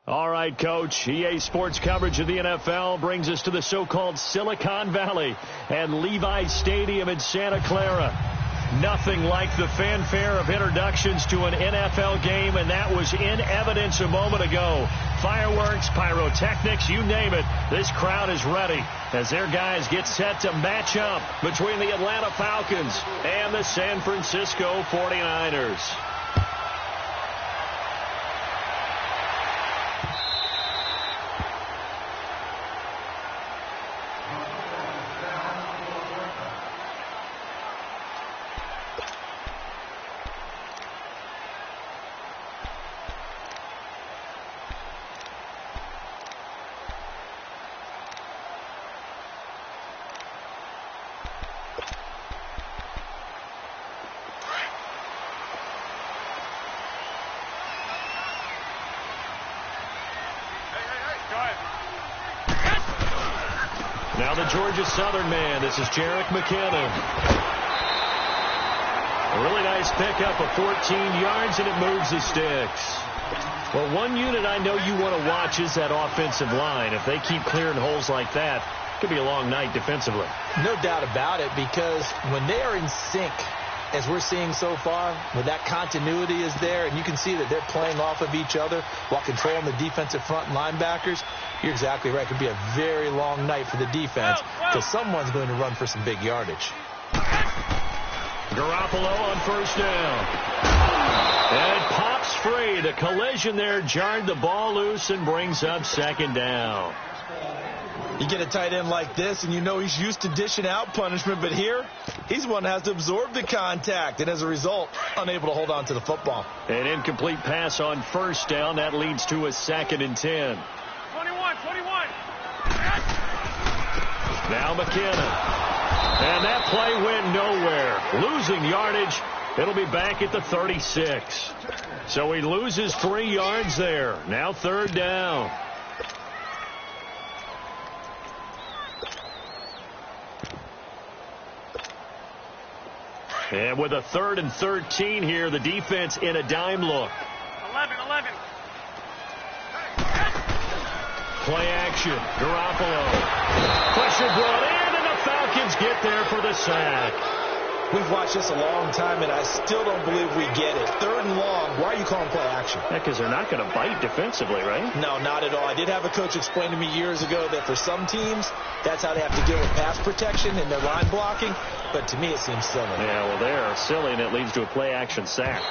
All right, Coach. EA Sports coverage of the NFL brings us to the so-called Silicon Valley and Levi's Stadium in Santa Clara. Nothing like the fanfare of introductions to an NFL game, and that was in evidence a moment ago. Fireworks, pyrotechnics, you name it. This crowd is ready as their guys get set to match up between the Atlanta Falcons and the San Francisco 49ers. Now the Georgia Southern man. This is Jerick McKinnon. A really nice pickup of 14 yards, and it moves the sticks. Well, one unit I know you want to watch is that offensive line. If they keep clearing holes like that, it could be a long night defensively. No doubt about it, because when they are in sync, as we're seeing so far, when that continuity is there, and you can see that they're playing off of each other while controlling the defensive front and linebackers, you're exactly right. It could be a very long night for the defense because someone's going to run for some big yardage. Garoppolo on first down. And it pops free. The collision there jarred the ball loose and brings up second down. You get a tight end like this, and you know he's used to dishing out punishment, but here, he's one that has to absorb the contact, and as a result, unable to hold on to the football. An incomplete pass on first down. That leads to a 2nd and 10. 21. Now McKinnon. And that play went nowhere. Losing yardage. It'll be back at the 36. So he loses 3 yards there. Now 3rd down. And with a 3rd and 13 here, the defense in a dime look. 11. Play action. Garoppolo. Pressure brought in, and the Falcons get there for the sack. We've watched this a long time, and I still don't believe we get it. 3rd and long. Why are you calling play action? Yeah, because they're not going to bite defensively, right? No, not at all. I did have a coach explain to me years ago that for some teams, that's how they have to deal with pass protection and their line blocking. But to me, it seems silly. Yeah, well, they're silly, and it leads to a play action sack.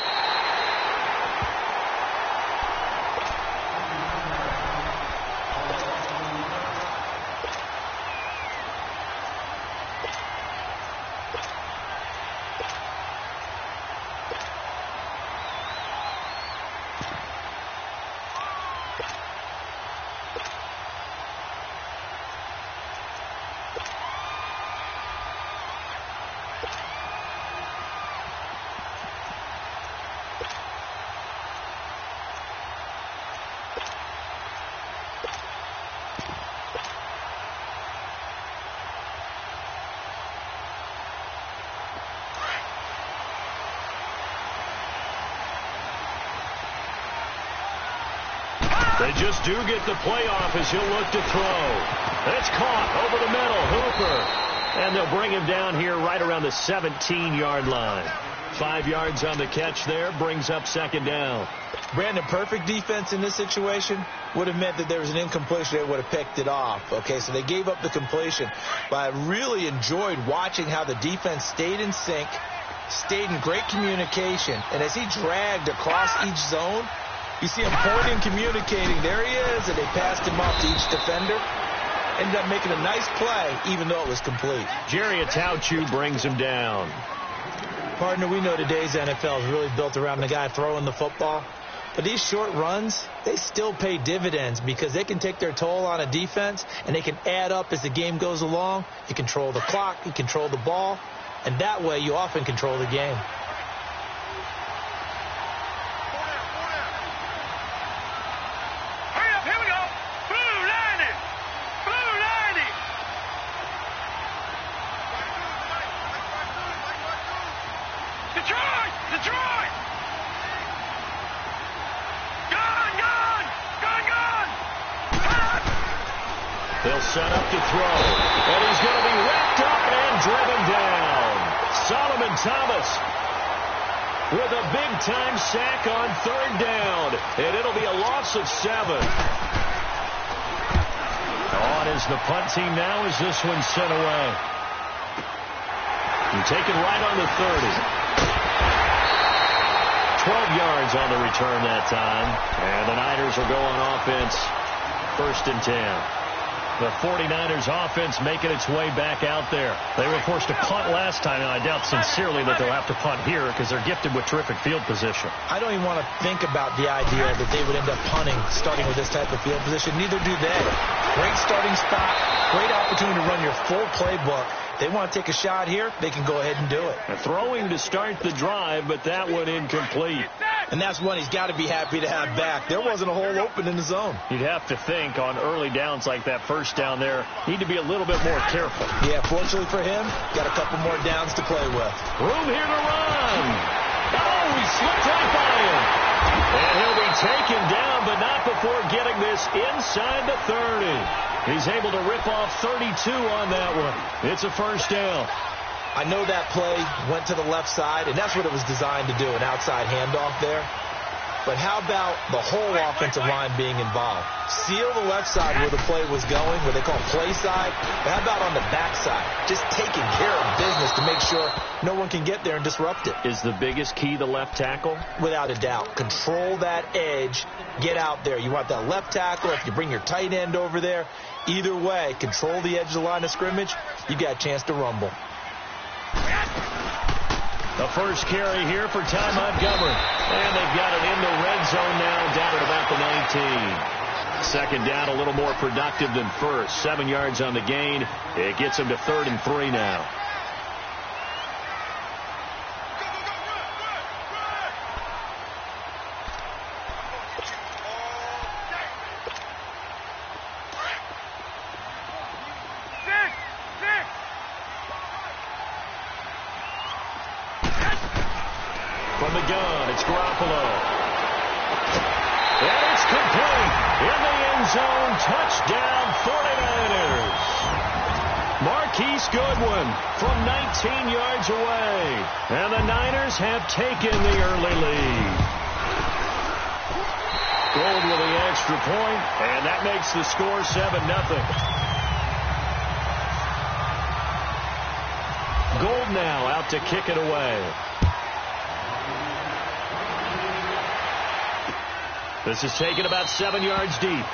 They just do get the playoff as he'll look to throw. It's caught over the middle. Hooper. And they'll bring him down here right around the 17-yard line. 5 yards on the catch there. Brings up 2nd down. Brandon, perfect defense in this situation would have meant that there was an incompletion. They would have picked it off. Okay, so they gave up the completion. But I really enjoyed watching how the defense stayed in sync, stayed in great communication. And as he dragged across each zone, you see him pointing, communicating. There he is, and they passed him off to each defender. Ended up making a nice play, even though it was complete. Jerry Atauchu brings him down. Partner, we know today's NFL is really built around the guy throwing the football. But these short runs, they still pay dividends because they can take their toll on a defense, and they can add up as the game goes along. You control the clock, you control the ball, and that way you often control the game. Detroit! Gone! He'll set up to throw. And he's going to be wrapped up and driven down. Solomon Thomas with a big-time sack on third down. And it'll be a loss of 7. On is the punt team now as this one's sent away. You take it right on the 30. 12 yards on the return that time. And the Niners will go on offense. 1st and 10. The 49ers offense making its way back out there. They were forced to punt last time, and I doubt sincerely that they'll have to punt here because they're gifted with terrific field position. I don't even want to think about the idea that they would end up punting starting with this type of field position. Neither do they. Great starting spot, great opportunity to run your full playbook. They want to take a shot here, they can go ahead and do it. A throwing to start the drive, but that one incomplete. And that's one he's got to be happy to have back. There wasn't a hole open in the zone. You'd have to think on early downs like that first down there, need to be a little bit more careful. Yeah, fortunately for him, got a couple more downs to play with. Room here to run. Oh, he slipped right by him. And he'll be taken down, but not before getting this inside the 30. He's able to rip off 32 on that one. It's a first down. I know that play went to the left side, and that's what it was designed to do, an outside handoff there. But how about the whole offensive line being involved? Seal the left side where the play was going, where they call play side. But how about on the back side? Just taking care of business to make sure no one can get there and disrupt it. Is the biggest key the left tackle? Without a doubt. Control that edge. Get out there. You want that left tackle. If you bring your tight end over there, either way, control the edge of the line of scrimmage, you got a chance to rumble. The first carry here for Ty Montgomery. And they've got it in the red zone now, down at about the 19. Second down, a little more productive than first. 7 yards on the gain. It gets them to 3rd and 3 now. From the gun, it's Garoppolo. And it's complete. In the end zone, touchdown 49ers. Marquise Goodwin from 19 yards away. And the Niners have taken the early lead. Gold with the extra point, and that makes the score 7-0. Gold now out to kick it away. This is taken about 7 yards deep.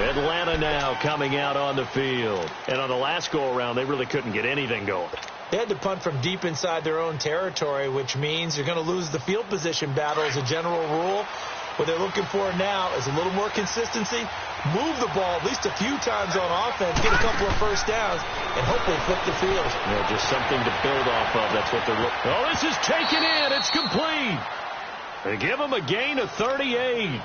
Atlanta now coming out on the field. And on the last go-around, they really couldn't get anything going. They had to punt from deep inside their own territory, which means you're going to lose the field position battle as a general rule. What they're looking for now is a little more consistency, move the ball at least a few times on offense, get a couple of first downs, and hopefully flip the field. Yeah, just something to build off of. That's what they're looking for. Oh, this is taken in. It's complete. They give him a gain of 38.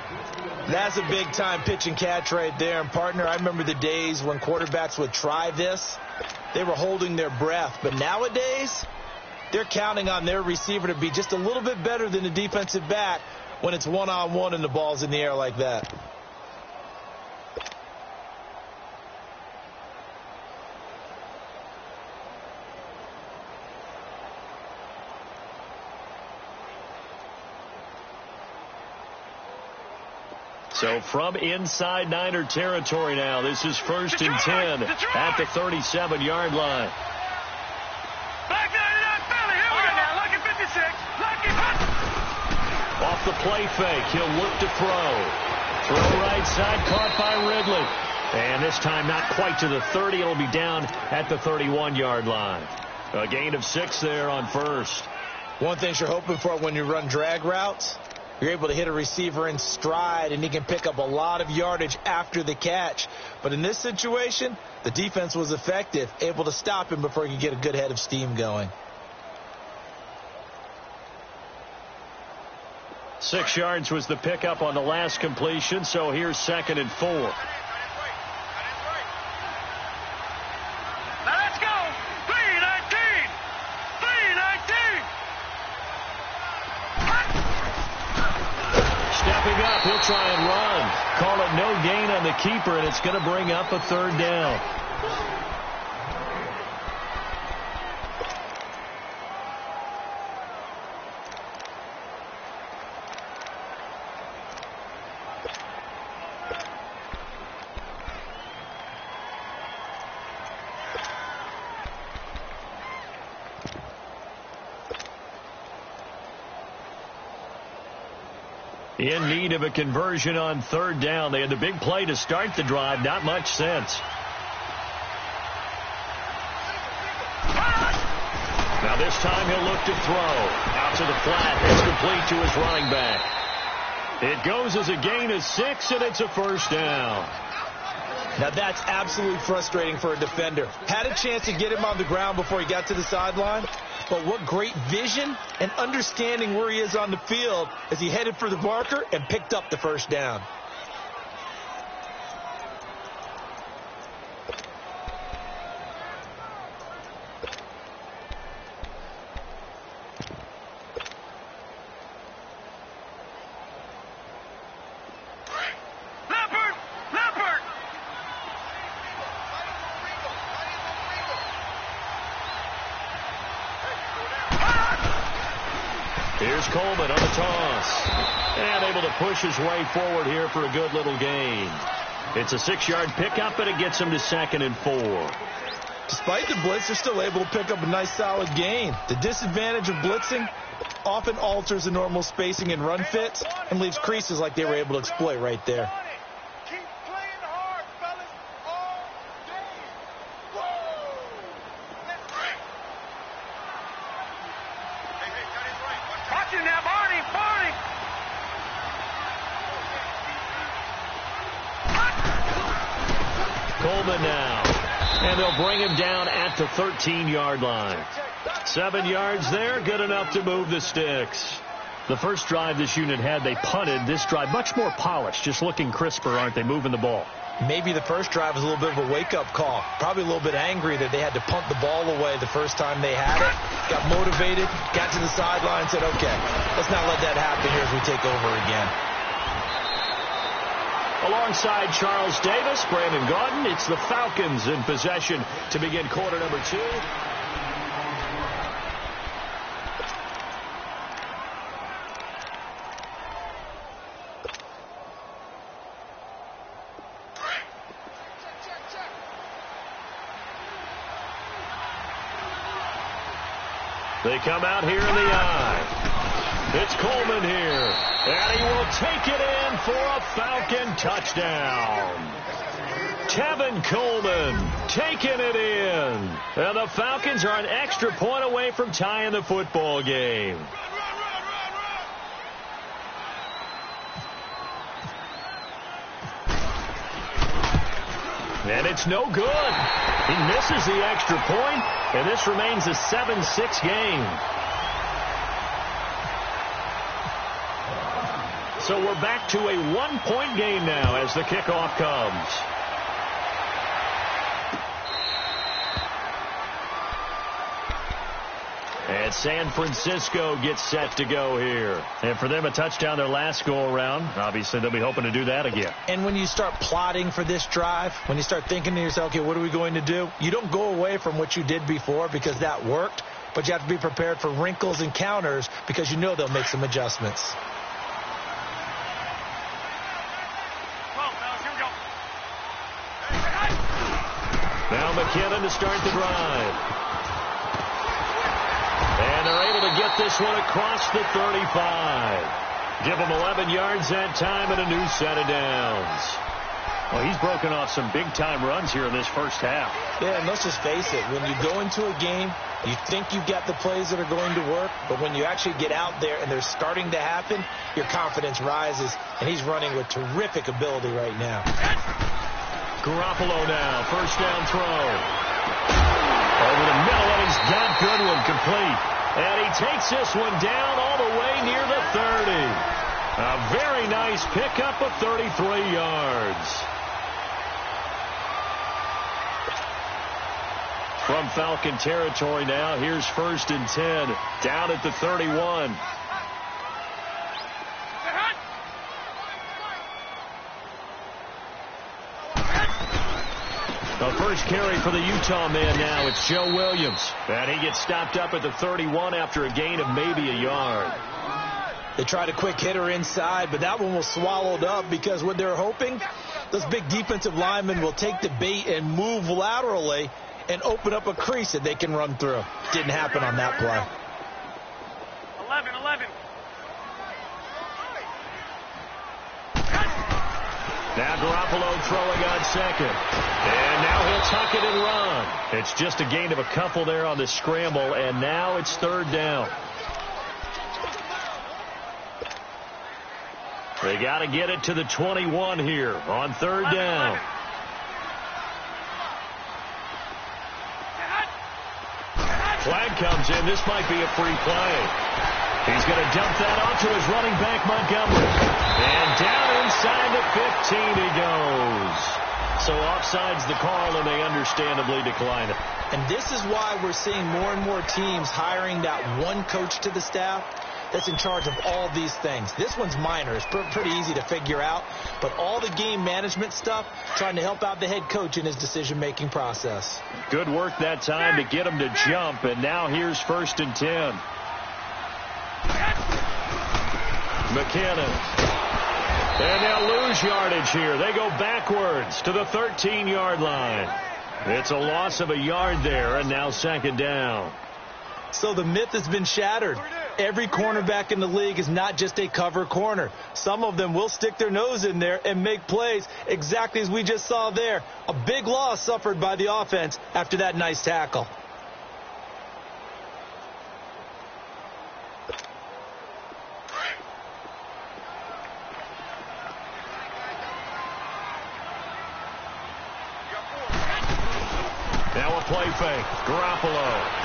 That's a big-time pitch and catch right there. And, partner, I remember the days when quarterbacks would try this. They were holding their breath. But nowadays, they're counting on their receiver to be just a little bit better than the defensive back when it's one-on-one and the ball's in the air like that. So from inside Niner territory now, this is 1st and 10 at the 37-yard line. Back 99 Philly. Here we go. Now, lucky 56. Lucky. Off the play fake, he'll look to throw. Throw right side, caught by Ridley. And this time not quite to the 30. It'll be down at the 31-yard line. A gain of 6 there on first. One thing you're hoping for when you run drag routes, you're able to hit a receiver in stride, and he can pick up a lot of yardage after the catch. But in this situation, the defense was effective, able to stop him before he could get a good head of steam going. 6 yards was the pickup on the last completion, so here's 2nd and 4. Now, let's go. 319. 319. Step Stepping up, he'll try and run. Call it no gain on the keeper, and it's going to bring up a third down. In need of a conversion on third down. They had the big play to start the drive. Not much sense. Now this time he'll look to throw. Out to the flat. It's complete to his running back. It goes as a gain of 6, and it's a first down. Now that's absolutely frustrating for a defender. Had a chance to get him on the ground before he got to the sideline. But what great vision and understanding where he is on the field as he headed for the marker and picked up the first down. Here's Coleman on the toss. And able to push his way forward here for a good little gain. It's a 6-yard pickup, and it gets him to 2nd and 4. Despite the blitz, they're still able to pick up a nice solid gain. The disadvantage of blitzing often alters the normal spacing and run fits and leaves creases like they were able to exploit right there. Coleman now. And they'll bring him down at the 13-yard line. 7 yards there, good enough to move the sticks. The first drive this unit had, they punted. This drive, much more polished, just looking crisper, aren't they, moving the ball? Maybe the first drive was a little bit of a wake-up call. Probably a little bit angry that they had to punt the ball away the first time they had it. Got motivated, got to the sideline, said, okay, let's not let that happen here as we take over again. Alongside Charles Davis, Brandon Gaudin, it's the Falcons in possession to begin quarter number 2. They come out here in the eye. It's Coleman here, and he will take it in for a Falcon touchdown. Tevin Coleman taking it in. And the Falcons are an extra point away from tying the football game. And it's no good. He misses the extra point, and this remains a 7-6 game. So we're back to a 1-point game now as the kickoff comes. And San Francisco gets set to go here. And for them, a touchdown their last go-around. Obviously, they'll be hoping to do that again. And when you start plotting for this drive, when you start thinking to yourself, okay, what are we going to do? You don't go away from what you did before because that worked, but you have to be prepared for wrinkles and counters because you know they'll make some adjustments. Now McKinnon to start the drive. And they're able to get this one across the 35. Give them 11 yards that time and a new set of downs. Well, he's broken off some big-time runs here in this first half. Yeah, and let's just face it. When you go into a game, you think you've got the plays that are going to work, but when you actually get out there and they're starting to happen, your confidence rises, and he's running with terrific ability right now. Garoppolo now, first down throw. Over the middle, and he's got Goodwin complete. And he takes this one down all the way near the 30. A very nice pickup of 33 yards. From Falcon territory now, here's 1st and 10, down at the 31. The first carry for the Utah man now. It's Joe Williams. And he gets stopped up at the 31 after a gain of maybe a yard. They tried a quick hitter inside, but that one was swallowed up because what they're hoping, those big defensive linemen will take the bait and move laterally and open up a crease that they can run through. Didn't happen on that play. 11. Now Garoppolo throwing on second. And now he'll tuck it and run. It's just a gain of a couple there on the scramble, and now it's third down. They got to get it to the 21 here on third down. Flag comes in. This might be a free play. He's going to dump that off to his running back, Montgomery. And down inside the 15 he goes. So offside's the call, and they understandably decline it. And this is why we're seeing more and more teams hiring that one coach to the staff that's in charge of all these things. This one's minor. It's pretty easy to figure out. But all the game management stuff, trying to help out the head coach in his decision-making process. Good work that time to get him to jump. And now here's 1st and 10. McKinnon. And they'll lose yardage here. They go backwards to the 13-yard line. It's a loss of a yard there, and now 2nd down. So the myth has been shattered. Every cornerback in the league is not just a cover corner. Some of them will stick their nose in there and make plays exactly as we just saw there. A big loss suffered by the offense after that nice tackle. Now a play fake. Garoppolo.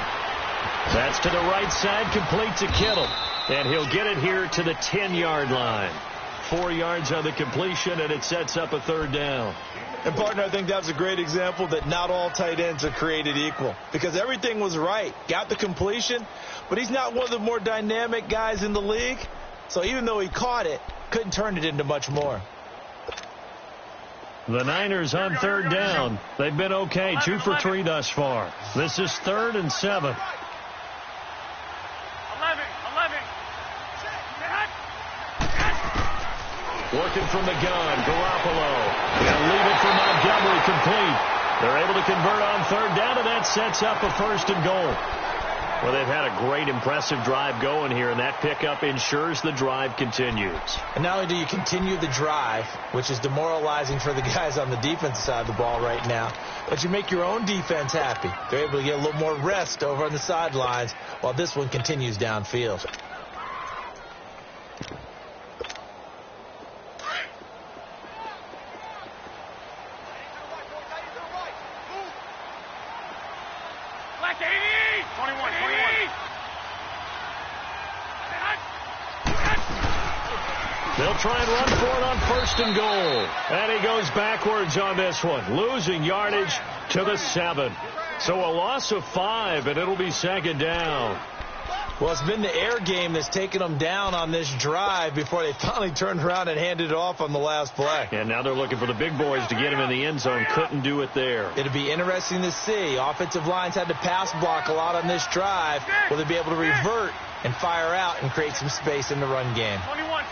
That's to the right side, complete to Kittle. And he'll get it here to the 10-yard line. 4 yards on the completion, and it sets up a third down. And, partner, I think that was a great example that not all tight ends are created equal. Because everything was right. Got the completion, but he's not one of the more dynamic guys in the league. So even though he caught it, couldn't turn it into much more. The Niners on third down. They've been okay, 2 for 3 thus far. This is 3rd and 7. 11. Working from the gun, Garoppolo. They'll leave it for Montgomery, complete. They're able to convert on third down, and that sets up a 1st and goal. Well, they've had a great, impressive drive going here, and that pickup ensures the drive continues. And not only do you continue the drive, which is demoralizing for the guys on the defensive side of the ball right now, but you make your own defense happy. They're able to get a little more rest over on the sidelines while this one continues downfield. Black 80. 21. They'll try and run for it on 1st and goal. And he goes backwards on this one, losing yardage to the 7. So a loss of 5, and it'll be 2nd down. Well, it's been the air game that's taken them down on this drive before they finally turned around and handed it off on the last play. And now they're looking for the big boys to get him in the end zone. Couldn't do it there. It'll be interesting to see. Offensive lines had to pass block a lot on this drive. Will they be able to revert and fire out and create some space in the run game? 21.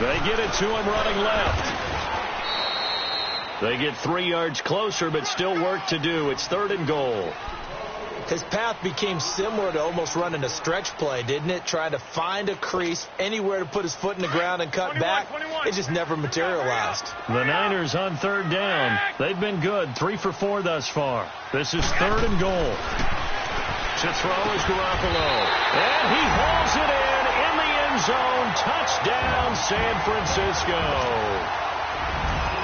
They get it to him running left. They get 3 yards closer, but still work to do. It's 3rd and goal. His path became similar to almost running a stretch play, didn't it? Trying to find a crease, anywhere to put his foot in the ground and cut back. It just never materialized. The Niners on third down. They've been good, 3 for 4 thus far. This is 3rd and goal. To throw is Garoppolo. And he hauls it in the end zone. Touchdown, San Francisco.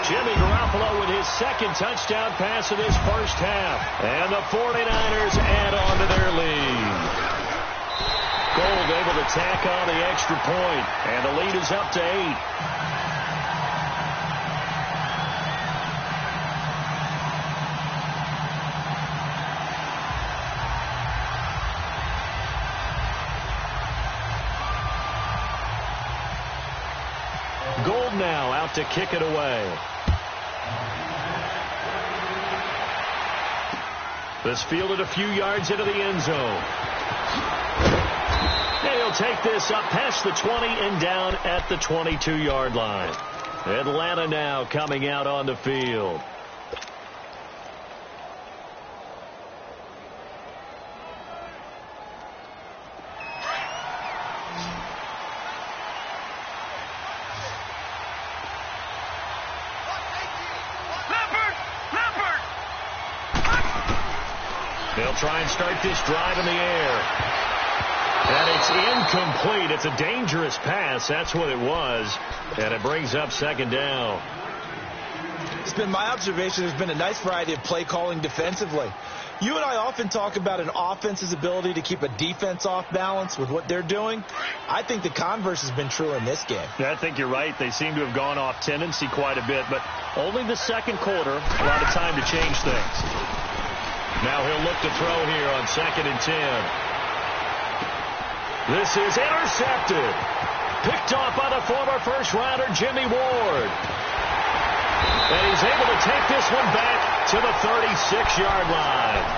Jimmy Garoppolo with his 2nd touchdown pass of this first half. And the 49ers add on to their lead. Gold able to tack on the extra point. And the lead is up to 8. Gold now out to kick it away. This fielded a few yards into the end zone. And he'll take this up past the 20 and down at the 22-yard line. Atlanta now coming out on the field. They'll try and start this drive in the air. And it's incomplete. It's a dangerous pass. That's what it was. And it brings up second down. It's been my observation there's been a nice variety of play calling defensively. You and I often talk about an offense's ability to keep a defense off balance with what they're doing. I think the converse has been true in this game. Yeah, I think you're right. They seem to have gone off tendency quite a bit, but only the second quarter, a lot of time to change things. Now he'll look to throw here on 2nd and 10. This is intercepted. Picked off by the former first-rounder Jimmy Ward. And he's able to take this one back to the 36-yard line.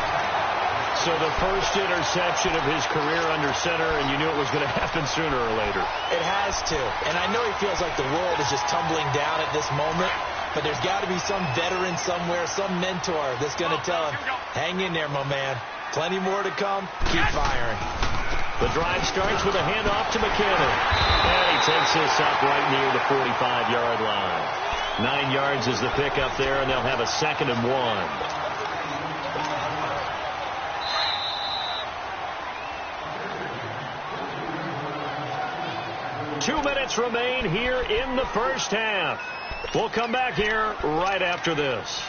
So the first interception of his career under center, and you knew it was going to happen sooner or later. It has to. And I know he feels like the world is just tumbling down at this moment. But there's got to be some veteran somewhere, some mentor that's going to tell him, hang in there, my man. Plenty more to come. Keep firing. The drive starts with a handoff to McKinnon. And he takes this up right near the 45-yard line. 9 yards is the pickup there, and they'll have a 2nd and 1. 2 minutes remain here in the first half. We'll come back here right after this.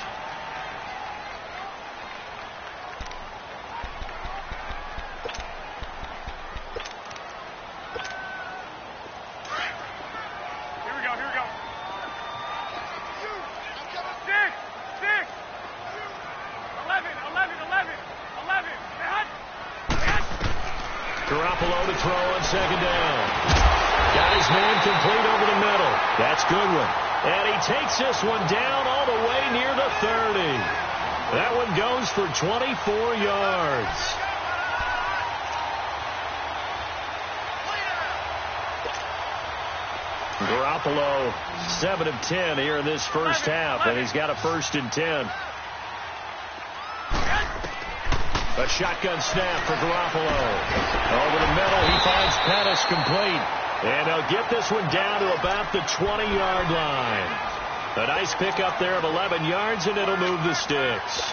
Here we go. 6. 11. Garoppolo to throw on 2nd down. Got his man complete over the middle. That's Goodwin. And he takes this one down all the way near the 30. That one goes for 24 yards. Garoppolo, 7 of 10 here in this first half, and he's got a 1st and 10. A shotgun snap for Garoppolo. Over the middle, he finds Pettis complete. And they'll get this one down to about the 20-yard line. A nice pickup there of 11 yards, and it'll move the sticks.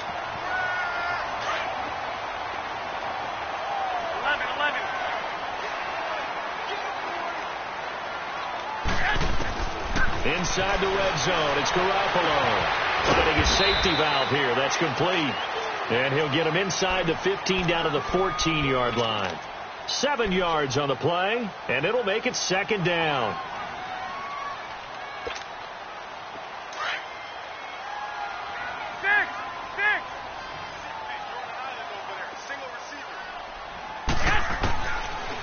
11. Inside the red zone, it's Garoppolo. Finding a safety valve here. That's complete. And he'll get him inside the 15 down to the 14-yard line. 7 yards on the play, and it'll make it 2nd down.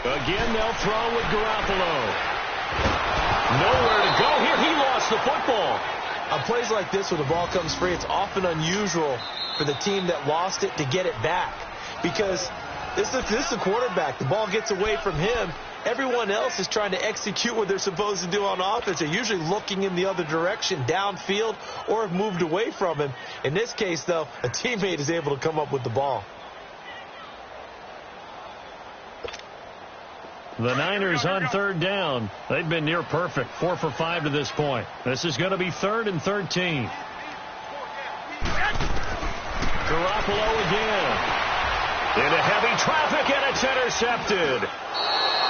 Again, they'll throw with Garoppolo. Nowhere to go here. He lost the football. On plays like this where the ball comes free, it's often unusual for the team that lost it to get it back. Because this is the quarterback. The ball gets away from him. Everyone else is trying to execute what they're supposed to do on offense. They're usually looking in the other direction, downfield, or have moved away from him. In this case, though, a teammate is able to come up with the ball. The Niners on 3rd down. They've been near perfect, 4 for 5 to this point. This is going to be 3rd and 13. Garoppolo again. Into heavy traffic, and it's intercepted.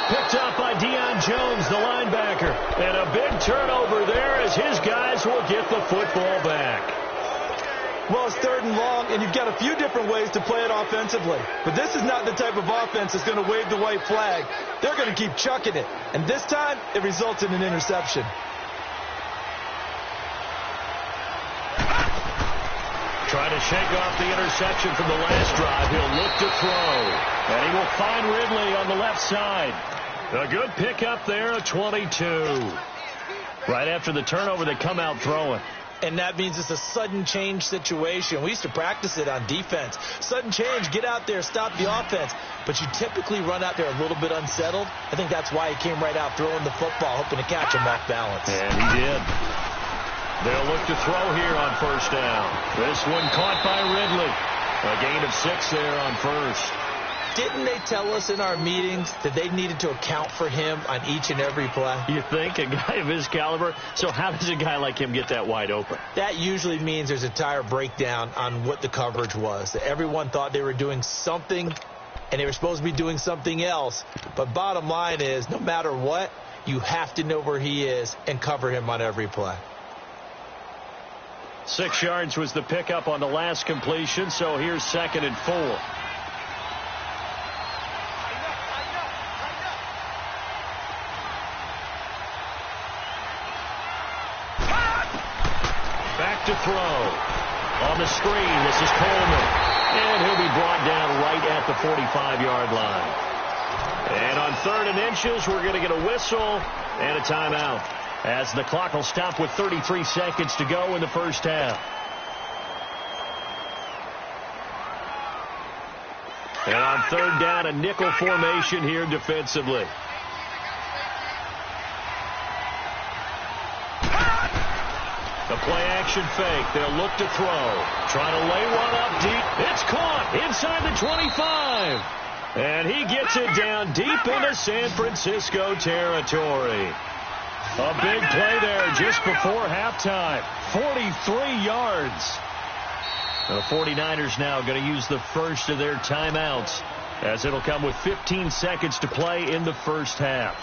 Picked up by Deion Jones, the linebacker. And a big turnover there as his guys will get the football back. Well, it's 3rd and long, and you've got a few different ways to play it offensively. But this is not the type of offense that's going to wave the white flag. They're going to keep chucking it. And this time, it results in an interception. Trying to shake off the interception from the last drive. He'll look to throw. And he will find Ridley on the left side. A good pickup there, a 22. Right after the turnover, they come out throwing. And that means it's a sudden change situation. We used to practice it on defense. Sudden change, get out there, stop the offense. But you typically run out there a little bit unsettled. I think that's why he came right out throwing the football, hoping to catch him off balance. And he did. They'll look to throw here on first down. This one caught by Ridley. A gain of 6 there on first. Didn't they tell us in our meetings that they needed to account for him on each and every play? You think? A guy of his caliber? So how does a guy like him get that wide open? That usually means there's a tire breakdown on what the coverage was. That everyone thought they were doing something, and they were supposed to be doing something else. But bottom line is, no matter what, you have to know where he is and cover him on every play. 6 yards was the pickup on the last completion, so here's 2nd and 4. Back to throw. On the screen, this is Coleman. And he'll be brought down right at the 45-yard line. And on 3rd and inches, we're going to get a whistle and a timeout, as the clock will stop with 33 seconds to go in the first half. And on 3rd down, a nickel formation here defensively. The play-action fake. They'll look to throw. Trying to lay one up deep. It's caught inside the 25. And he gets it down deep into San Francisco territory. A big play there just before halftime. 43 yards. The 49ers now going to use the first of their timeouts, as it'll come with 15 seconds to play in the first half.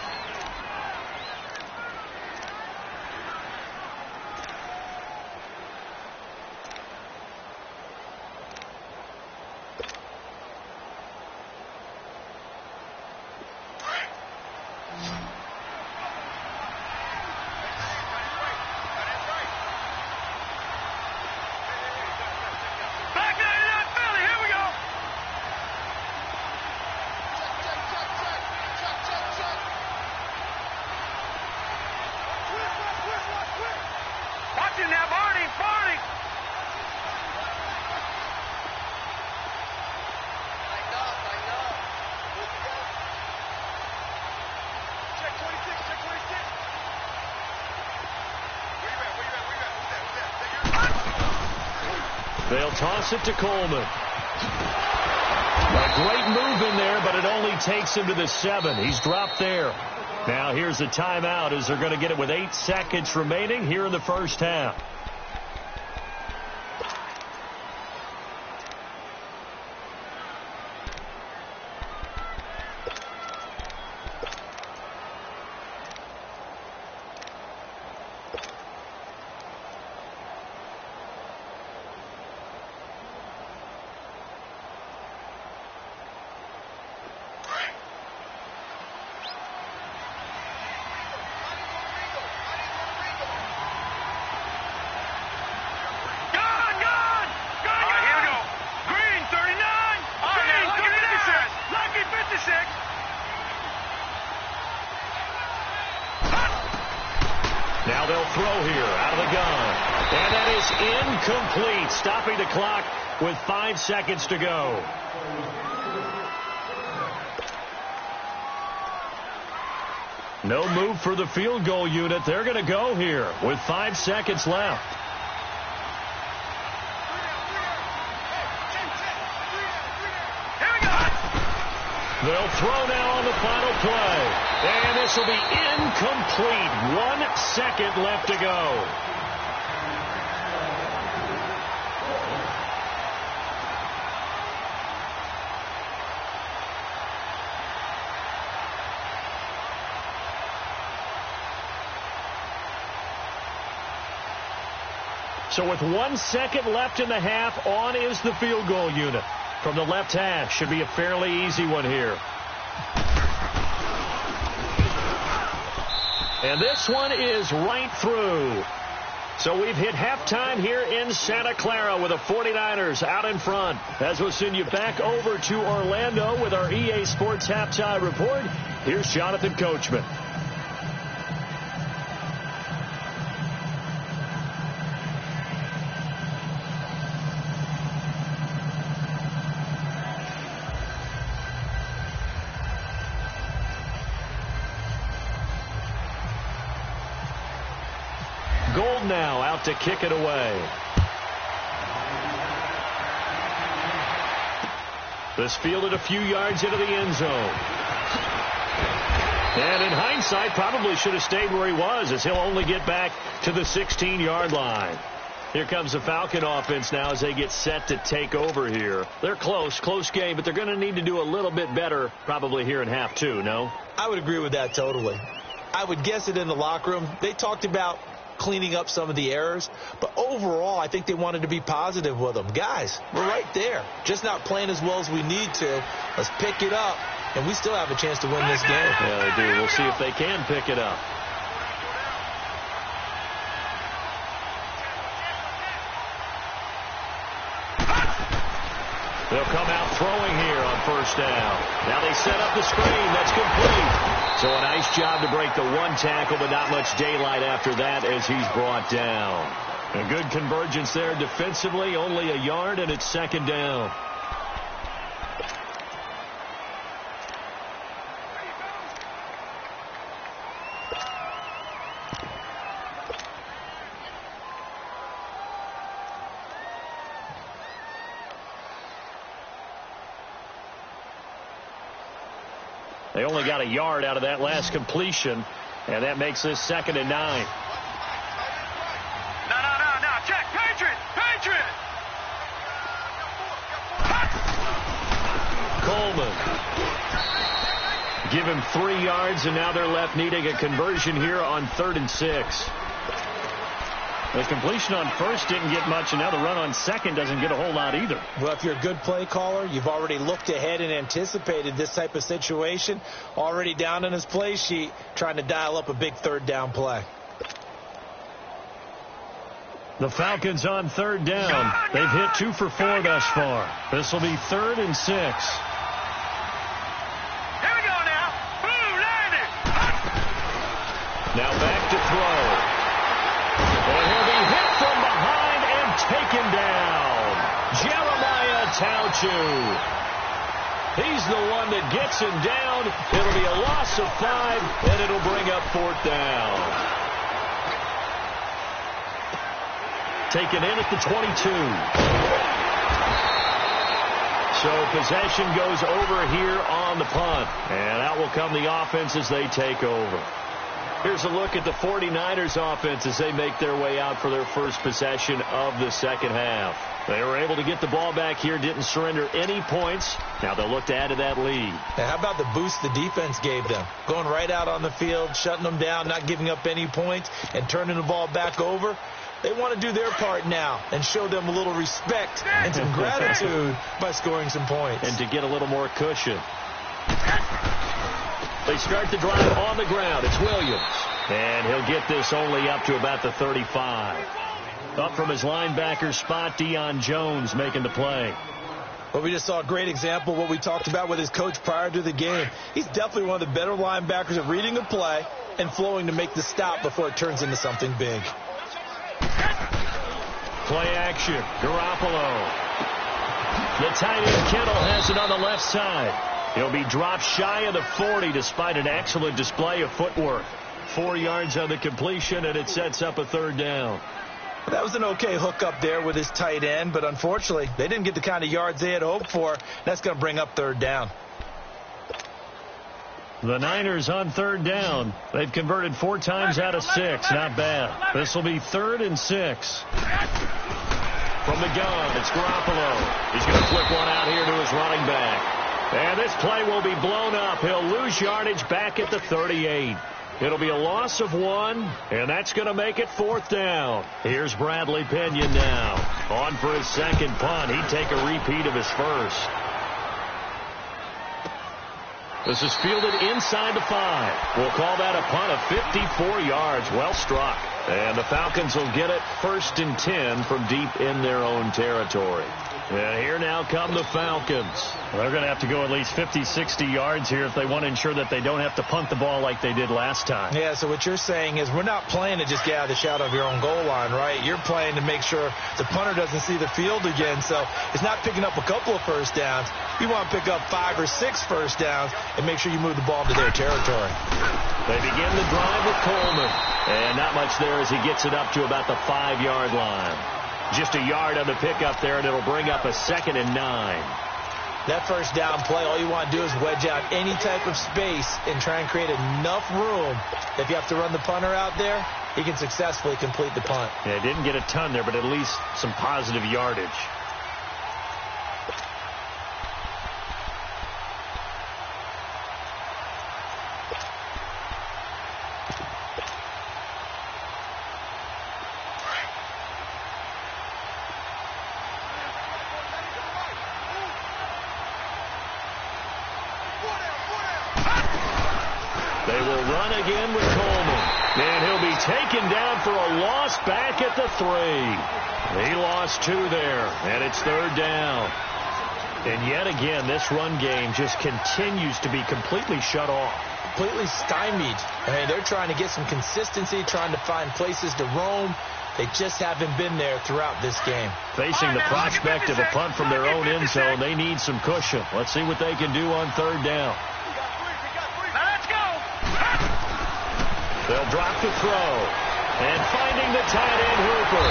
They'll toss it to Coleman. A great move in there, but it only takes him to the 7. He's dropped there. Now here's a timeout, as they're going to get it with 8 seconds remaining here in the first half. Now they'll throw here out of the gun. And that is incomplete, stopping the clock with 5 seconds to go. No move for the field goal unit. They're going to go here with 5 seconds left. They'll throw now on the final play. And this will be incomplete. 1 second left to go. So with 1 second left in the half, on is the field goal unit. From the left hash, should be a fairly easy one here. And this one is right through. So we've hit halftime here in Santa Clara with the 49ers out in front. As we'll send you back over to Orlando with our EA Sports Halftime Report, here's Jonathan Coachman. Gold now out to kick it away. This fielded a few yards into the end zone. And in hindsight, probably should have stayed where he was, as he'll only get back to the 16-yard line. Here comes the Falcon offense now as they get set to take over here. They're close game, but they're going to need to do a little bit better probably here in half two, no? I would agree with that totally. I would guess it in the locker room. They talked about cleaning up some of the errors, but overall, I think they wanted to be positive with them. Guys, we're right there. Just not playing as well as we need to. Let's pick it up, and we still have a chance to win this game. Yeah, they do. We'll see if they can pick it up. They'll come out throwing here on first down. Now they set up the screen. That's complete. So a nice job to break the one tackle, but not much daylight after that as he's brought down. A good convergence there defensively, only a yard, and it's second down. They only got a yard out of that last completion, and that makes this 2nd and 9. No. Check. Patriot. Coleman. Give him 3 yards, and now they're left needing a conversion here on 3rd and 6. The completion on first didn't get much, and now the run on second doesn't get a whole lot either. Well, if you're a good play caller, you've already looked ahead and anticipated this type of situation. Already down in his play sheet, trying to dial up a big 3rd down play. The Falcons on 3rd down. They've hit 2 for 4 thus far. This will be 3rd and 6. Here we go now. Boom, landed. Now back to throw. And he'll be hit from behind and taken down. Jeremiah Tauchu. He's the one that gets him down. It'll be a loss of 5, and it'll bring up 4th down. Taken in at the 22. So possession goes over here on the punt. And out will come the offense as they take over. Here's a look at the 49ers offense as they make their way out for their first possession of the second half. They were able to get the ball back here, didn't surrender any points. Now they'll look to add to that lead. And how about the boost the defense gave them? Going right out on the field, shutting them down, not giving up any points, and turning the ball back over. They want to do their part now and show them a little respect and some gratitude by scoring some points. And to get a little more cushion. They start the drive on the ground. It's Williams. And he'll get this only up to about the 35. Up from his linebacker spot, Deion Jones making the play. Well, we just saw a great example of what we talked about with his coach prior to the game. He's definitely one of the better linebackers at reading a play and flowing to make the stop before it turns into something big. Play action. Garoppolo. The tight end Kittle has it on the left side. He'll be dropped shy of the 40 despite an excellent display of footwork. 4 yards on the completion, and it sets up a 3rd down. That was an okay hook up there with his tight end, but unfortunately, they didn't get the kind of yards they had hoped for. That's going to bring up 3rd down. The Niners on 3rd down. They've converted 4 times out of 6. Not bad. This will be 3rd and 6. From the gun, it's Garoppolo. He's going to flip one out here to his running back. And this play will be blown up. He'll lose yardage back at the 38. It'll be a loss of 1, and that's going to make it 4th down. Here's Bradley Pinion now. On for his second punt. He'd take a repeat of his first. This is fielded inside the 5. We'll call that a punt of 54 yards. Well struck. And the Falcons will get it 1st and 10 from deep in their own territory. And here now come the Falcons. They're going to have to go at least 50, 60 yards here if they want to ensure that they don't have to punt the ball like they did last time. Yeah, so what you're saying is we're not playing to just get out of the shadow of your own goal line, right? You're playing to make sure the punter doesn't see the field again. So it's not picking up a couple of first downs. You want to pick up 5 or 6 first downs and make sure you move the ball to their territory. They begin the drive with Coleman. And not much there as he gets it up to about the 5-yard line. Just a yard on the pickup there, and it'll bring up a 2nd and 9. That first down play, all you want to do is wedge out any type of space and try and create enough room. If you have to run the punter out there, he can successfully complete the punt. Yeah, didn't get a ton there, but at least some positive yardage. They will run again with Coleman. And he'll be taken down for a loss back at the 3. He lost 2 there, and it's 3rd down. And yet again, this run game just continues to be completely shut off. Completely stymied. I mean, they're trying to get some consistency, trying to find places to roam. They just haven't been there throughout this game. Facing the prospect of a punt from their own end zone, they need some cushion. Let's see what they can do on 3rd down. They'll drop the throw. And finding the tight end Hooper.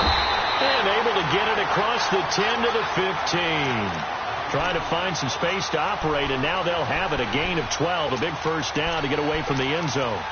And able to get it across the 10 to the 15. Trying to find some space to operate, and now they'll have it. A gain of 12, a big first down to get away from the end zone.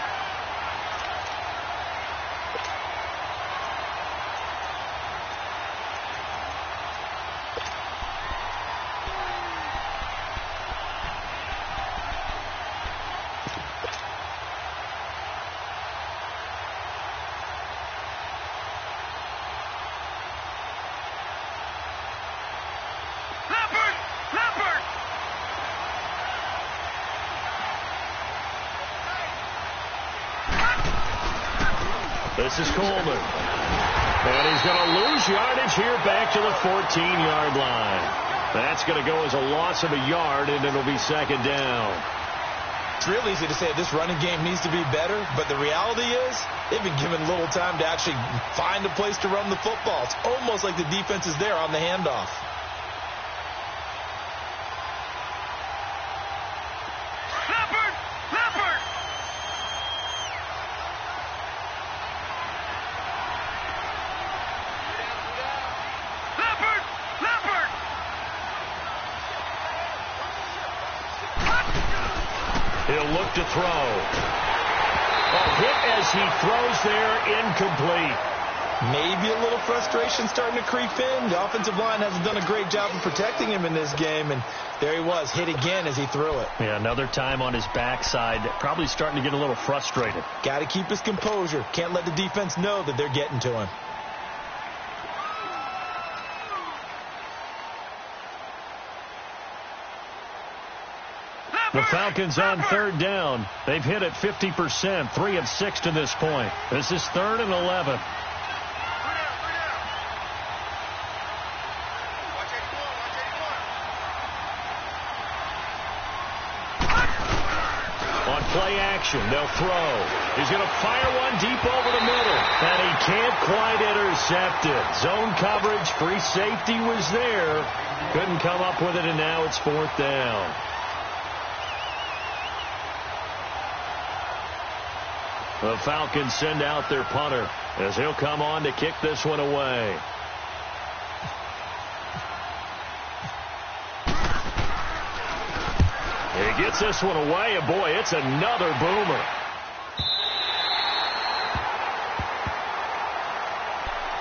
This is Coleman. And he's going to lose yardage here back to the 14-yard line. That's going to go as a loss of a yard, and it'll be 2nd down. It's real easy to say this running game needs to be better, but the reality is they've been given little time to actually find a place to run the football. It's almost like the defense is there on the handoff. He'll look to throw. A hit as he throws there, incomplete. Maybe a little frustration starting to creep in. The offensive line hasn't done a great job of protecting him in this game, and there he was, hit again as he threw it. Yeah, another time on his backside, probably starting to get a little frustrated. Got to keep his composure. Can't let the defense know that they're getting to him. The Falcons on 3rd down. They've hit it 50%, 3 of 6 to this point. This is 3rd and 11. On play action, they'll throw. He's going to fire one deep over the middle, and he can't quite intercept it. Zone coverage, free safety was there. Couldn't come up with it, and now it's 4th down. The Falcons send out their punter as he'll come on to kick this one away. He gets this one away, and boy, it's another boomer.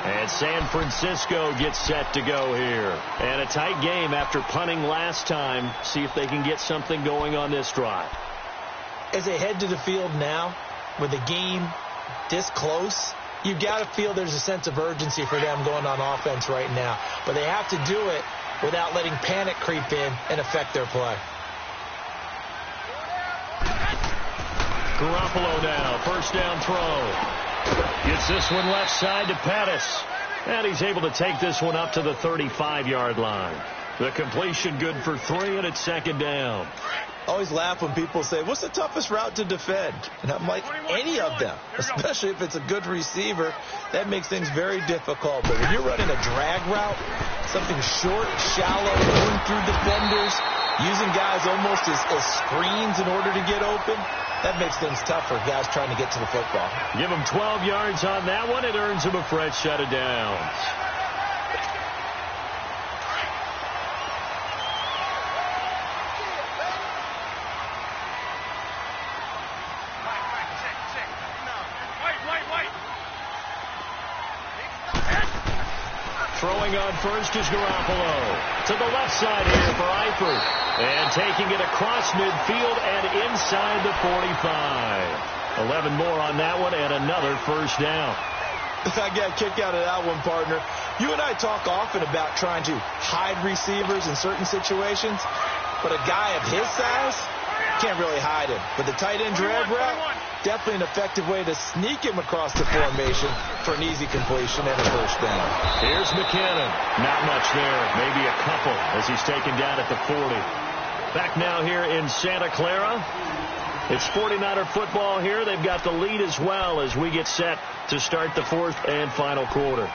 And San Francisco gets set to go here. And a tight game after punting last time. See if they can get something going on this drive. As they head to the field now, with the game this close, you've got to feel there's a sense of urgency for them going on offense right now. But they have to do it without letting panic creep in and affect their play. Garoppolo now, first down throw. Gets this one left side to Pettis. And he's able to take this one up to the 35-yard line. The completion good for 3, and it's second down. I always laugh when people say, what's the toughest route to defend? And I'm like, any of them, especially if it's a good receiver. That makes things very difficult. But when you're running a drag route, something short, shallow, going through defenders, using guys almost as screens in order to get open, that makes things tough for guys trying to get to the football. Give them 12 yards on that one. It earns them a fresh set of downs. Throwing on first is Garoppolo. To the left side here for Eifert. And taking it across midfield and inside the 45. 11 more on that one and another first down. I got a kick out of that one, partner. You and I talk often about trying to hide receivers in certain situations. But a guy of his size can't really hide him. But the tight end drag route, definitely an effective way to sneak him across the formation for an easy completion and a first down. Here's McKinnon. Not much there. Maybe a couple as he's taken down at the 40. Back now here in Santa Clara. It's 49er football here. They've got the lead as well as we get set to start the fourth and final quarter.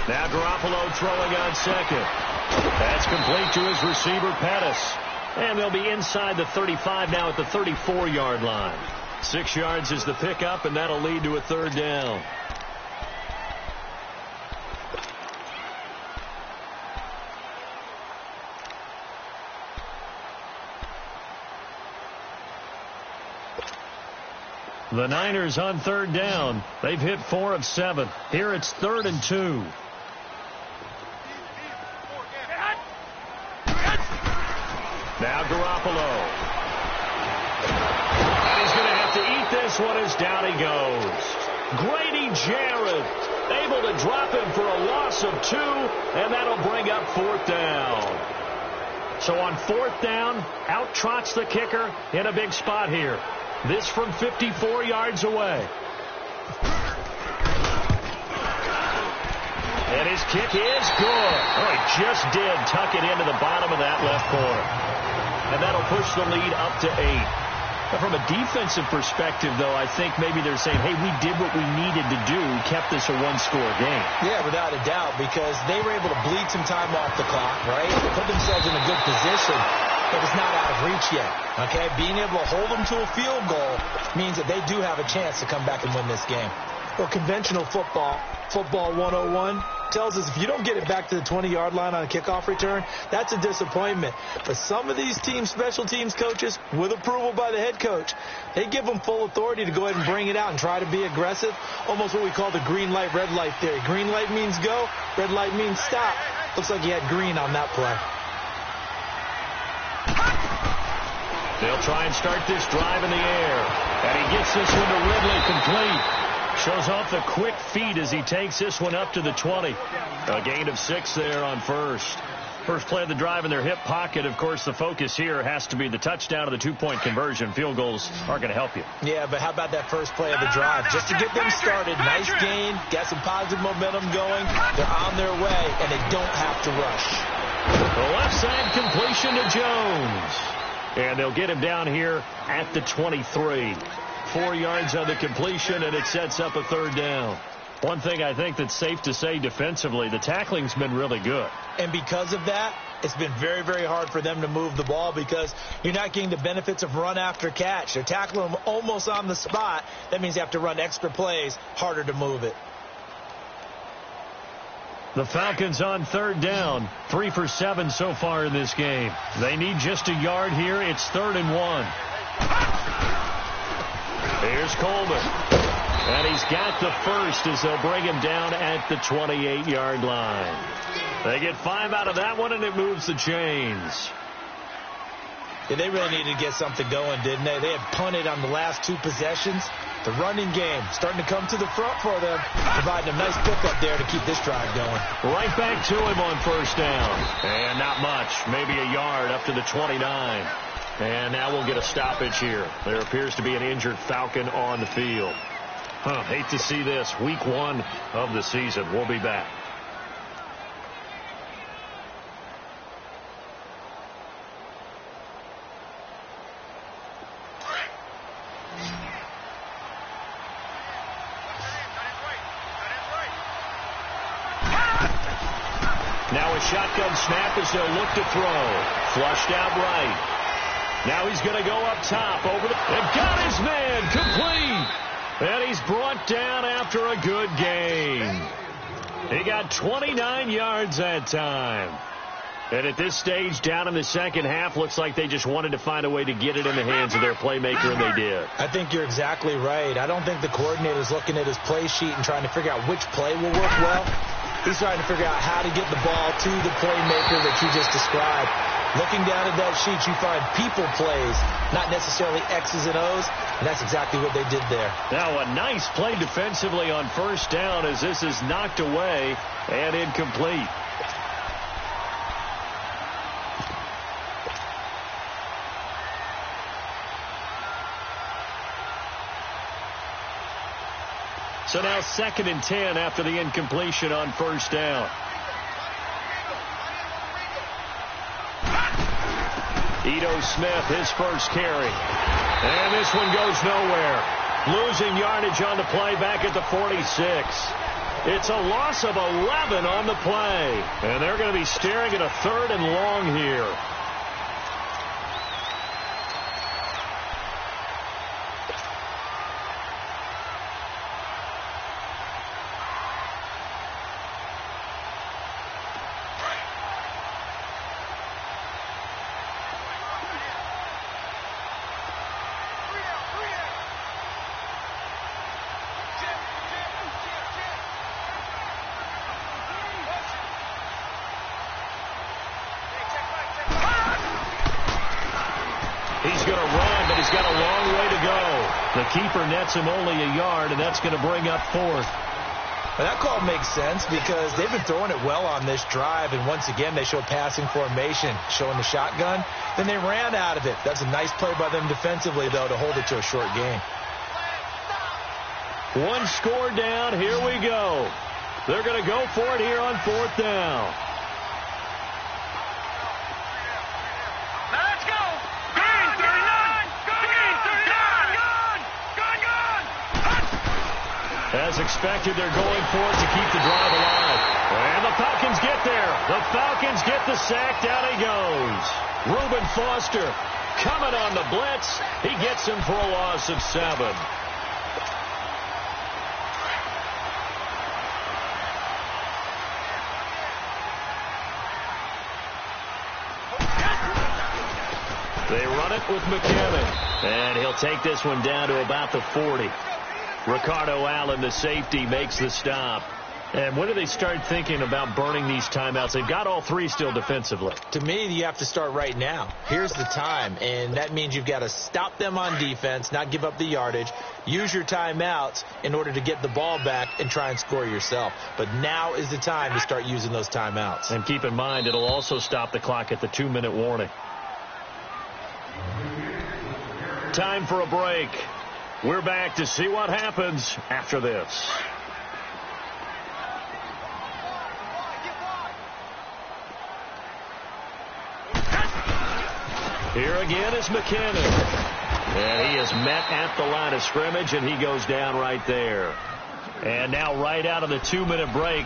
Now Garoppolo throwing on second. That's complete to his receiver, Pettis. And they'll be inside the 35 now at the 34-yard line. 6 yards is the pickup, and that'll lead to a third down. The Niners on third down. They've hit 4 of 7. Here it's 3rd and 2. Now Garoppolo. And he's going to have to eat this one as down he goes. Grady Jarrett able to drop him for a loss of 2, and that'll bring up 4th down. So on 4th down, out trots the kicker in a big spot here. This from 54 yards away. And his kick is good. Oh, he just did tuck it into the bottom of that left corner. And that'll push the lead up to 8. But from a defensive perspective, though, I think maybe they're saying, hey, we did what we needed to do, kept this a one-score game. Yeah, without a doubt, because they were able to bleed some time off the clock, right? Put themselves in a good position, but it's not out of reach yet, okay? Being able to hold them to a field goal means that they do have a chance to come back and win this game. Well, conventional football 101, tells us if you don't get it back to the 20-yard line on a kickoff return, that's a disappointment. But some of these team special teams coaches, with approval by the head coach, they give them full authority to go ahead and bring it out and try to be aggressive, almost what we call the green light, red light theory. Green light means go, red light means stop. Looks like he had green on that play. They'll try and start this drive in the air. And he gets this one to Ridley complete. Shows off the quick feet as he takes this one up to the 20. A gain of 6 there on first. First play of the drive in their hip pocket. Of course, the focus here has to be the touchdown of the 2-point conversion. Field goals aren't going to help you. Yeah, but how about that first play of the drive? Just to get them started, nice gain, got some positive momentum going. They're on their way, and they don't have to rush. The left side completion to Jones. And they'll get him down here at the 23. 4 yards on the completion, and it sets up a third down. One thing I think that's safe to say defensively, the tackling's been really good. And because of that, it's been very, very hard for them to move the ball because you're not getting the benefits of run after catch. They're tackling them almost on the spot. That means you have to run extra plays, harder to move it. The Falcons on third down, 3 for 7 so far in this game. They need just a yard here. It's 3rd and 1. Here's Coleman. And he's got the first as they'll bring him down at the 28-yard line. They get 5 out of that one, and it moves the chains. Yeah, they really needed to get something going, didn't they? They had punted on the last 2 possessions. The running game starting to come to the front for them, providing a nice pickup there to keep this drive going. Right back to him on first down. And not much, maybe a yard up to the 29. And now we'll get a stoppage here. There appears to be an injured Falcon on the field. Hate to see this. Week 1 of the season. We'll be back. Now a shotgun snap as they'll look to throw. Flushed out right. Now he's going to go up top over the... And got his man complete. And he's brought down after a good game. He got 29 yards that time. And at this stage, down in the second half, looks like they just wanted to find a way to get it in the hands of their playmaker, and they did. I think you're exactly right. I don't think the coordinator's looking at his play sheet and trying to figure out which play will work well. He's trying to figure out how to get the ball to the playmaker that you just described. Looking down at that sheet, you find people plays, not necessarily X's and O's, and that's exactly what they did there. Now a nice play defensively on first down as this is knocked away and incomplete. So now 2nd and 10 after the incompletion on first down. Ito Smith, his first carry. And this one goes nowhere. Losing yardage on the play back at the 46. It's a loss of 11 on the play. And they're going to be staring at a 3rd and long here. He's going to run, but he's got a long way to go. The keeper nets him only a yard, and that's going to bring up 4th. Well, that call makes sense because they've been throwing it well on this drive, and once again they show passing formation, showing the shotgun. Then they ran out of it. That's a nice play by them defensively, though, to hold it to a short game. 1 score down. Here we go. They're going to go for it here on 4th down. As expected, they're going for it to keep the drive alive. And the Falcons get there. The Falcons get the sack. Down he goes. Reuben Foster coming on the blitz. He gets him for a loss of 7. They run it with McKinnon. And he'll take this one down to about the 40. Ricardo Allen, the safety, makes the stop. And when do they start thinking about burning these timeouts? They've got all 3 still defensively. To me, you have to start right now. Here's the time, and that means you've got to stop them on defense, not give up the yardage, use your timeouts in order to get the ball back and try and score yourself. But now is the time to start using those timeouts. And keep in mind, it'll also stop the clock at the 2-minute warning. Time for a break. We're back to see what happens after this. Here again is McKinnon. And he is met at the line of scrimmage, and he goes down right there. And now right out of the 2-minute break,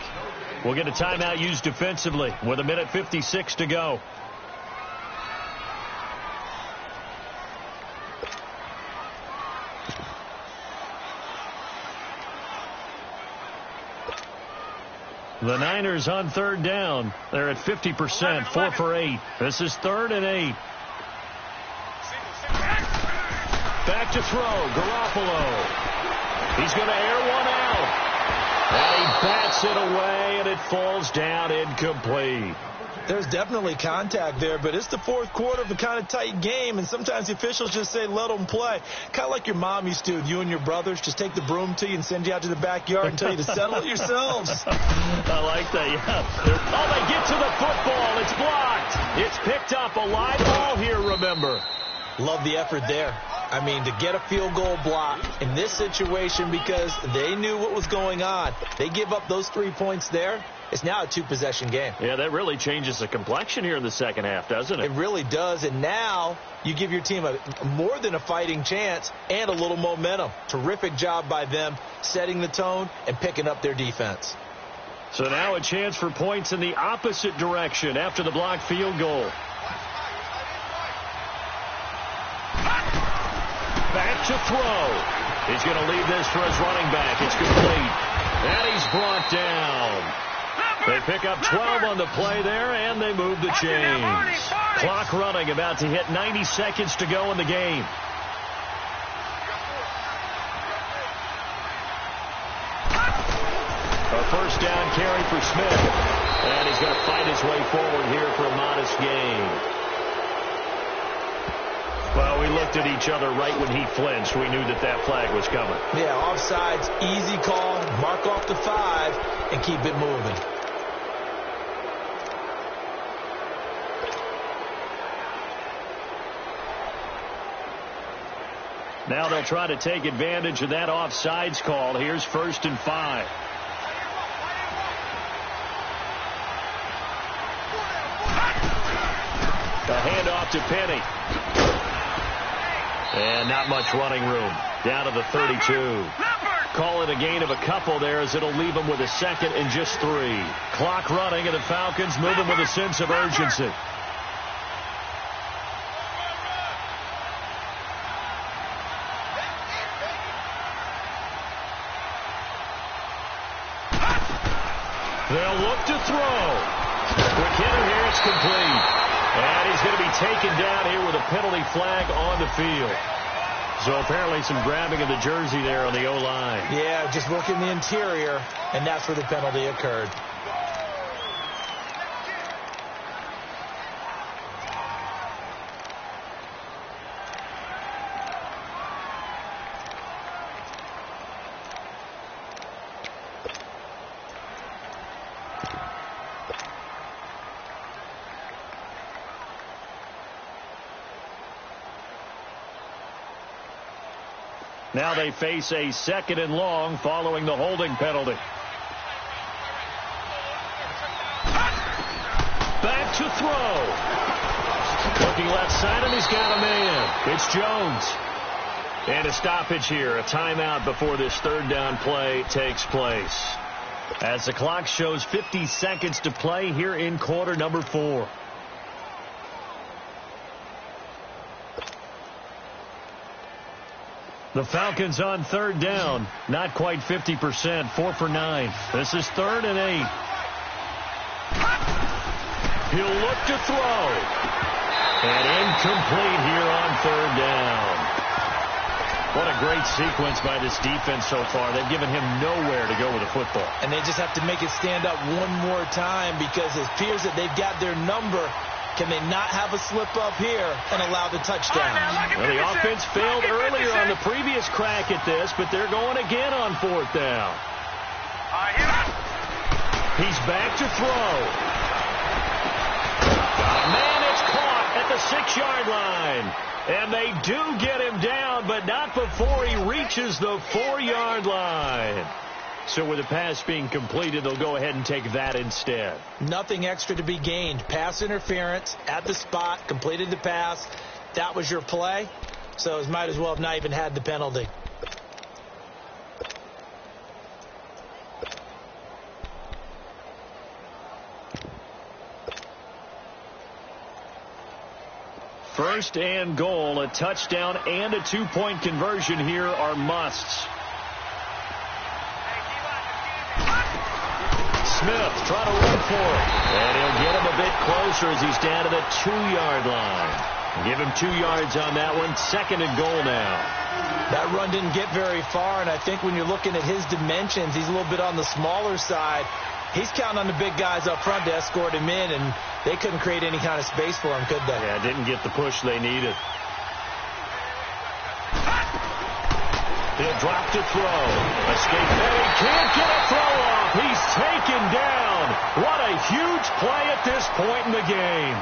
we'll get a timeout used defensively with 1:56 to go. The Niners on 3rd down. They're at 50%, 4 for 8. This is 3rd and 8. Back to throw, Garoppolo. He's going to air one out. And he bats it away, and it falls down incomplete. There's definitely contact there, but it's the 4th quarter of a kind of tight game, and sometimes the officials just say, let them play. Kind of like your mom used to with you and your brothers. Just take the broom to you and send you out to the backyard and tell you to settle it yourselves. I like that, yeah. Oh, they get to the football. It's blocked. It's picked up. A live ball here, remember. Love the effort there. I mean, to get a field goal block in this situation because they knew what was going on. They give up those 3 points there. It's now a 2-possession game. Yeah, that really changes the complexion here in the second half, doesn't it? It really does, and now you give your team more than a fighting chance and a little momentum. Terrific job by them setting the tone and picking up their defense. So now a chance for points in the opposite direction after the blocked field goal. Back to throw. He's going to leave this for his running back. It's complete. And he's brought down. They pick up 12 on the play there, and they move the chains. Clock running, about to hit 90 seconds to go in the game. A first down carry for Smith. And he's going to fight his way forward here for a modest gain. Well, we looked at each other right when he flinched. We knew that that flag was coming. Yeah, offsides, easy call. Mark off the 5 and keep it moving. Now they'll try to take advantage of that offsides call. Here's 1st and 5. A handoff to Penny. And not much running room. Down to the 32. Call it a gain of a couple there as it'll leave them with a second and just 3. Clock running and the Falcons moving with a sense of urgency. They'll look to throw. Quick hitter here, it's complete. And he's going to be taken down here with a penalty flag on the field. So apparently some grabbing of the jersey there on the O-line. Yeah, just working the interior, and that's where the penalty occurred. Now they face a 2nd and long following the holding penalty. Back to throw. Looking left side, and he's got a man. It's Jones. And a stoppage here, a timeout before this 3rd down play takes place. As the clock shows 50 seconds to play here in quarter number 4. The Falcons on 3rd down. Not quite 50%. 4 for 9. This is 3rd and 8. He'll look to throw. And incomplete here on 3rd down. What a great sequence by this defense so far. They've given him nowhere to go with the football. And they just have to make it stand up one more time because it appears that they've got their number. Can they not have a slip up here and allow the touchdown? Well, the offense failed earlier on the previous crack at this, but they're going again on 4th down. He's back to throw. Man, it's caught at the 6-yard line. And they do get him down, but not before he reaches the 4-yard line. So with the pass being completed, they'll go ahead and take that instead. Nothing extra to be gained. Pass interference at the spot, completed the pass. That was your play. So it might as well have not even had the penalty. First and goal, a touchdown and a 2-point conversion here are musts. Smith trying to run for it. And he'll get him a bit closer as he's down to the 2-yard line. Give him 2 yards on that one. 2nd and goal now. That run didn't get very far, and I think when you're looking at his dimensions, he's a little bit on the smaller side. He's counting on the big guys up front to escort him in, and they couldn't create any kind of space for him, could they? Yeah, didn't get the push they needed. He'll drop to throw. Escape. He can't get a throw off. He's taken down. What a huge play at this point in the game.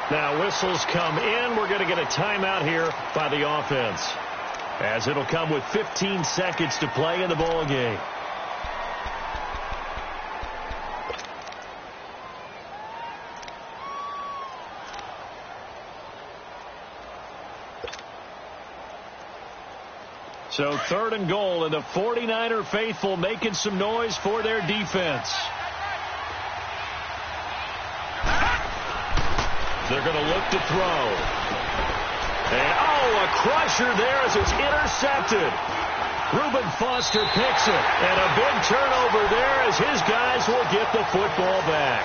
Now whistles come in. We're going to get a timeout here by the offense, as it'll come with 15 seconds to play in the ball game. So 3rd and goal, and the 49er faithful making some noise for their defense. They're going to look to throw. And, a crusher there as it's intercepted. Reuben Foster picks it. And a big turnover there as his guys will get the football back.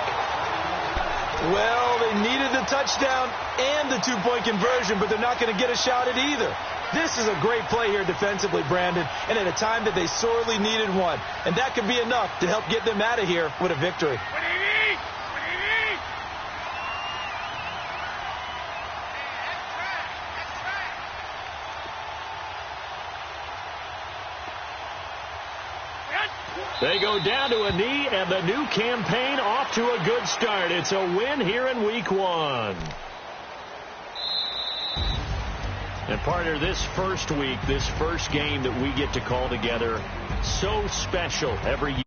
Well, they needed the touchdown and the two-point conversion, but they're not going to get a shot at either. This is a great play here defensively, Brandon, and at a time that they sorely needed one. And that could be enough to help get them out of here with a victory. They go down to a knee, and the new campaign off to a good start. It's a win here in Week 1. And partner, this first week, this first game that we get to call together, so special every year.